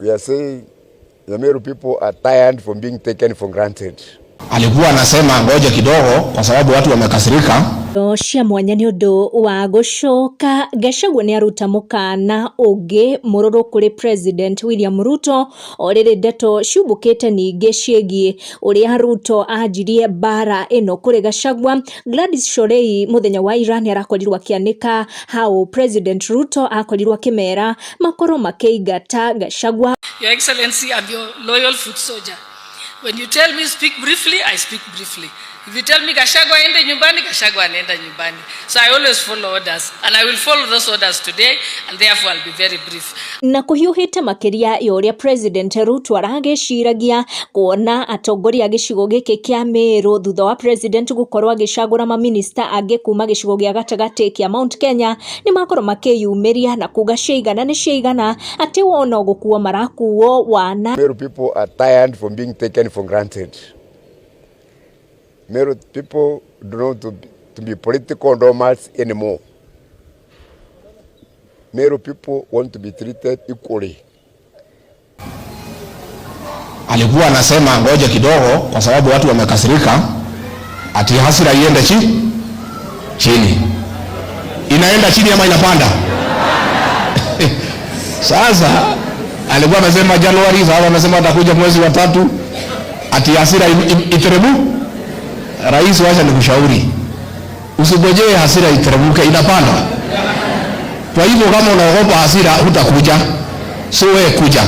We are saying the Meru people are tired from being taken for granted. Alikuwa anasema ngoja kidogo kwa sababu watu wamekasirika. Cia mwanya ni undu wa gucoka Gachagua ni aruta mukana ungi mururu kuri President William Ruto oriri Ndeto ciumbukite ningi Ciigie uria Ruto ajirie bara ino kuri Gachagua. Gladys Shorei muthenya wa Iran arakorirwa akianika how President Ruto akorirwa kimera makoro makeigata Gachagua. Your Excellency, I'm your loyal foot soldier. When you tell me speak briefly, I speak briefly. If you tell me Gachagua ende nyumbani, Gachagua anaenda nyumbani. So I always follow orders, and I will follow those orders today, and therefore I'll be very brief. Na kuhiuhite makiria yoria President Ruto arageciragia kuona atongoria gicigo giki kia Meru thutha wa President gukorwa agicagura ma minister ange kuma gicigo gia gatagati kia Mount Kenya ni makorwo makiyumiria na kuga ciigana ni ciigana ati wona gukuo marakuo wana. Meru people are tired from being taken for granted. Meru people do not to be political nomads anymore. Meru people want to be treated equally. Alikuwa anasema ngoja kidogo kwa sababu watu wamekasirika ati hasira iende chini. Inaenda chini ama inapanda? Sasa alikuwa anasema Januari, sasa anasema atakuja mwezi wa 3 ati hasira iteremu. Rais, wacha nikushauri, usingojee hasira iteremuke, inapanda. Kwa hivyo kama unaogopa hasira hutakuja, so wewe kuja.